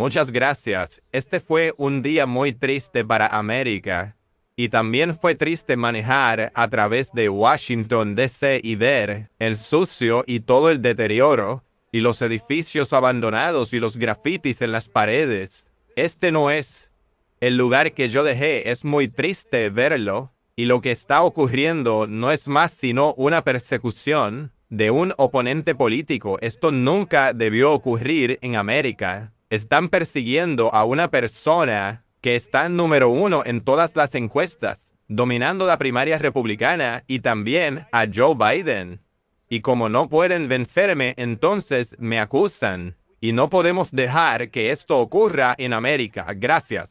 Muchas gracias. Este fue un día muy triste para América. Y también fue triste manejar a través de Washington, D.C. y ver el sucio y todo el deterioro y los edificios abandonados y los grafitis en las paredes. Este no es el lugar que yo dejé. Es muy triste verlo. Y lo que está ocurriendo no es más sino una persecución de un oponente político. Esto nunca debió ocurrir en América. Están persiguiendo a una persona que está en número 1 en todas las encuestas, dominando la primaria republicana, y también a Joe Biden. Y como no pueden vencerme, entonces me acusan. Y no podemos dejar que esto ocurra en América. Gracias.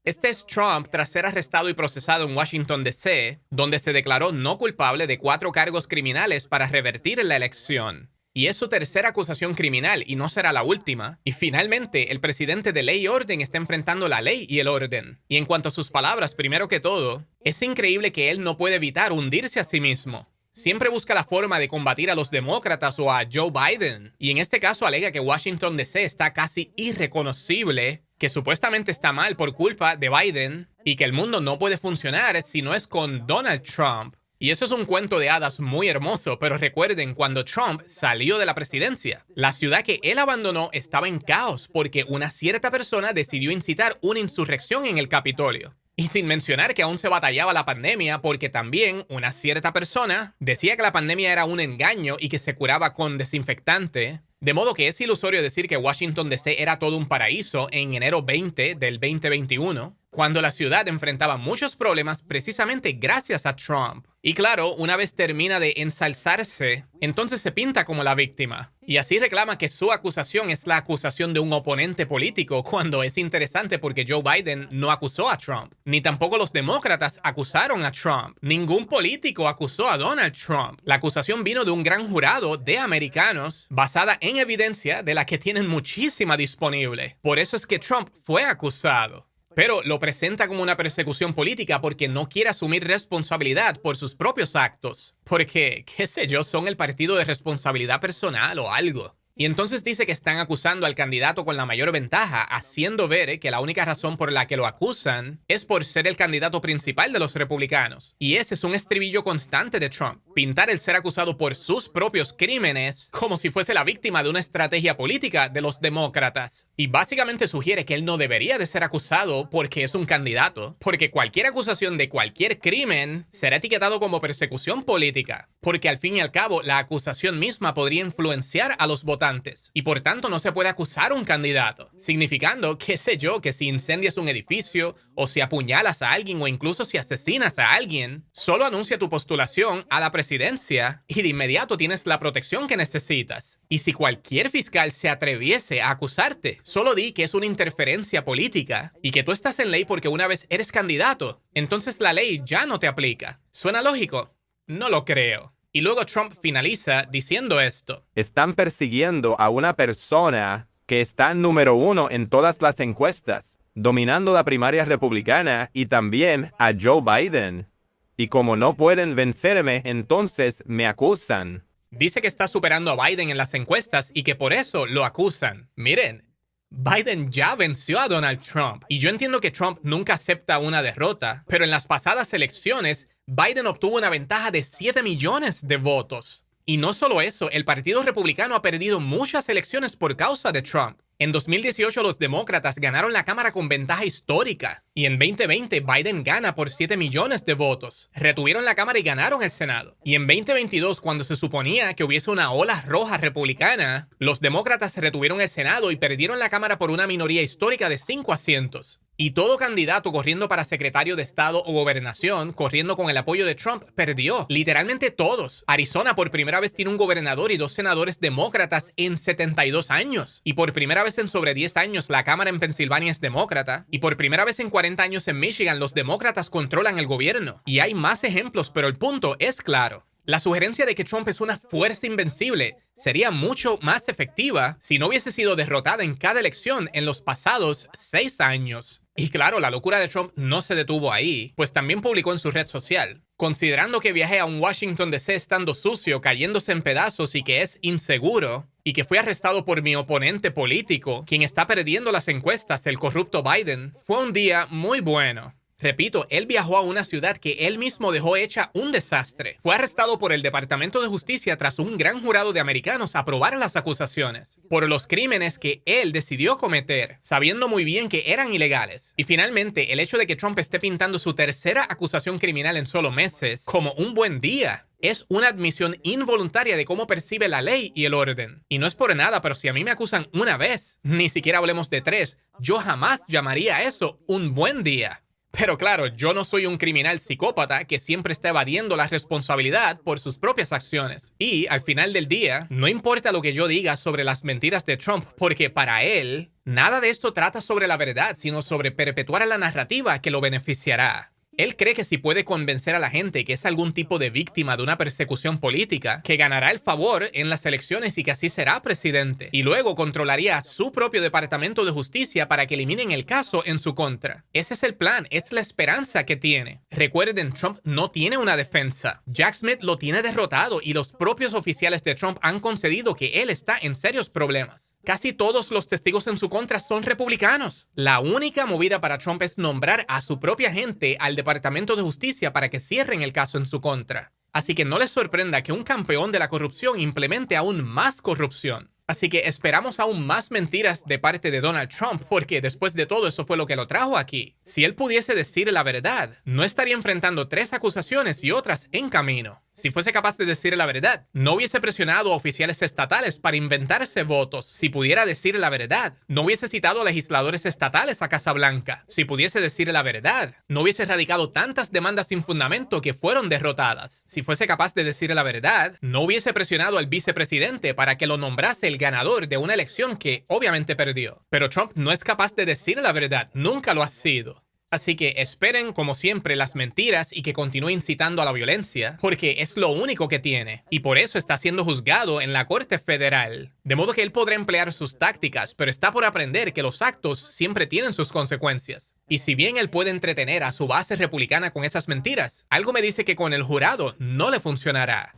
Este es Trump tras ser arrestado y procesado en Washington, D.C., donde se declaró no culpable de 4 cargos criminales para revertir la elección. Y es su tercera acusación criminal y no será la última. Y finalmente, el presidente de Ley y Orden está enfrentando la ley y el orden. Y en cuanto a sus palabras, primero que todo, es increíble que él no puede evitar hundirse a sí mismo. Siempre busca la forma de combatir a los demócratas o a Joe Biden. Y en este caso alega que Washington, D.C. está casi irreconocible, que supuestamente está mal por culpa de Biden y que el mundo no puede funcionar si no es con Donald Trump. Y eso es un cuento de hadas muy hermoso, pero recuerden, cuando Trump salió de la presidencia, la ciudad que él abandonó estaba en caos porque una cierta persona decidió incitar una insurrección en el Capitolio. Y sin mencionar que aún se batallaba la pandemia porque también una cierta persona decía que la pandemia era un engaño y que se curaba con desinfectante. De modo que es ilusorio decir que Washington, D.C. era todo un paraíso en enero 20 del 2021, cuando la ciudad enfrentaba muchos problemas precisamente gracias a Trump. Y claro, una vez termina de ensalzarse, entonces se pinta como la víctima. Y así reclama que su acusación es la acusación de un oponente político, cuando es interesante porque Joe Biden no acusó a Trump. Ni tampoco los demócratas acusaron a Trump. Ningún político acusó a Donald Trump. La acusación vino de un gran jurado de americanos basada en evidencia de la que tienen muchísima disponible. Por eso es que Trump fue acusado. Pero lo presenta como una persecución política porque no quiere asumir responsabilidad por sus propios actos. Porque, qué sé yo, son el partido de responsabilidad personal o algo. Y entonces dice que están acusando al candidato con la mayor ventaja, haciendo ver que la única razón por la que lo acusan es por ser el candidato principal de los republicanos. Y ese es un estribillo constante de Trump, pintar el ser acusado por sus propios crímenes como si fuese la víctima de una estrategia política de los demócratas. Y básicamente sugiere que él no debería de ser acusado porque es un candidato, porque cualquier acusación de cualquier crimen será etiquetado como persecución política, porque al fin y al cabo la acusación misma podría influenciar a los votantes. Y por tanto no se puede acusar a un candidato, significando, qué sé yo, que si incendias un edificio, o si apuñalas a alguien, o incluso si asesinas a alguien, solo anuncia tu postulación a la presidencia y de inmediato tienes la protección que necesitas. Y si cualquier fiscal se atreviese a acusarte, solo di que es una interferencia política y que tú estás en ley porque una vez eres candidato, entonces la ley ya no te aplica. ¿Suena lógico? No lo creo. Y luego Trump finaliza diciendo esto. Están persiguiendo a una persona que está en número 1 en todas las encuestas, dominando la primaria republicana, y también a Joe Biden. Y como no pueden vencerme, entonces me acusan. Dice que está superando a Biden en las encuestas y que por eso lo acusan. Miren, Biden ya venció a Donald Trump. Y yo entiendo que Trump nunca acepta una derrota, pero en las pasadas elecciones Biden obtuvo una ventaja de 7 millones de votos. Y no solo eso, el Partido Republicano ha perdido muchas elecciones por causa de Trump. En 2018 los demócratas ganaron la Cámara con ventaja histórica. Y en 2020 Biden gana por 7 millones de votos. Retuvieron la Cámara y ganaron el Senado. Y en 2022, cuando se suponía que hubiese una ola roja republicana, los demócratas retuvieron el Senado y perdieron la Cámara por una minoría histórica de 5 asientos. Y todo candidato corriendo para secretario de Estado o gobernación, corriendo con el apoyo de Trump, perdió. Literalmente todos. Arizona por primera vez tiene un gobernador y 2 senadores demócratas en 72 años. Y por primera vez en sobre 10 años la Cámara en Pensilvania es demócrata. Y por primera vez en 40 años en Michigan los demócratas controlan el gobierno. Y hay más ejemplos, pero el punto es claro. La sugerencia de que Trump es una fuerza invencible sería mucho más efectiva si no hubiese sido derrotada en cada elección en los pasados 6 años. Y claro, la locura de Trump no se detuvo ahí, pues también publicó en su red social: considerando que viajé a un Washington DC estando sucio, cayéndose en pedazos y que es inseguro, y que fui arrestado por mi oponente político, quien está perdiendo las encuestas, el corrupto Biden, fue un día muy bueno. Repito, él viajó a una ciudad que él mismo dejó hecha un desastre. Fue arrestado por el Departamento de Justicia tras un gran jurado de americanos aprobar las acusaciones por los crímenes que él decidió cometer, sabiendo muy bien que eran ilegales. Y finalmente, el hecho de que Trump esté pintando su tercera acusación criminal en solo meses como un buen día es una admisión involuntaria de cómo percibe la ley y el orden. Y no es por nada, pero si a mí me acusan una vez, ni siquiera hablemos de 3, yo jamás llamaría a eso un buen día. Pero claro, yo no soy un criminal psicópata que siempre está evadiendo la responsabilidad por sus propias acciones. Y al final del día, no importa lo que yo diga sobre las mentiras de Trump, porque para él, nada de esto trata sobre la verdad, sino sobre perpetuar la narrativa que lo beneficiará. Él cree que si puede convencer a la gente que es algún tipo de víctima de una persecución política, que ganará el favor en las elecciones y que así será presidente. Y luego controlaría a su propio Departamento de Justicia para que eliminen el caso en su contra. Ese es el plan, es la esperanza que tiene. Recuerden, Trump no tiene una defensa. Jack Smith lo tiene derrotado y los propios oficiales de Trump han concedido que él está en serios problemas. Casi todos los testigos en su contra son republicanos. La única movida para Trump es nombrar a su propia gente al Departamento de Justicia para que cierren el caso en su contra. Así que no les sorprenda que un campeón de la corrupción implemente aún más corrupción. Así que esperamos aún más mentiras de parte de Donald Trump, porque después de todo eso fue lo que lo trajo aquí. Si él pudiese decir la verdad, no estaría enfrentando 3 acusaciones y otras en camino. Si fuese capaz de decir la verdad, no hubiese presionado a oficiales estatales para inventarse votos. Si pudiera decir la verdad, no hubiese citado a legisladores estatales a Casa Blanca. Si pudiese decir la verdad, no hubiese radicado tantas demandas sin fundamento que fueron derrotadas. Si fuese capaz de decir la verdad, no hubiese presionado al vicepresidente para que lo nombrase el ganador de una elección que obviamente perdió. Pero Trump no es capaz de decir la verdad, nunca lo ha sido. Así que esperen, como siempre, las mentiras y que continúe incitando a la violencia, porque es lo único que tiene, y por eso está siendo juzgado en la Corte Federal. De modo que él podrá emplear sus tácticas, pero está por aprender que los actos siempre tienen sus consecuencias. Y si bien él puede entretener a su base republicana con esas mentiras, algo me dice que con el jurado no le funcionará.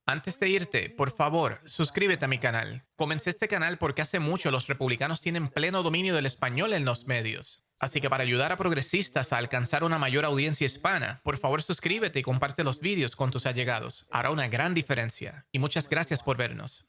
Antes de irte, por favor, suscríbete a mi canal. Comencé este canal porque hace mucho los republicanos tienen pleno dominio del español en los medios. Así que para ayudar a progresistas a alcanzar una mayor audiencia hispana, por favor suscríbete y comparte los vídeos con tus allegados. Hará una gran diferencia. Y muchas gracias por vernos.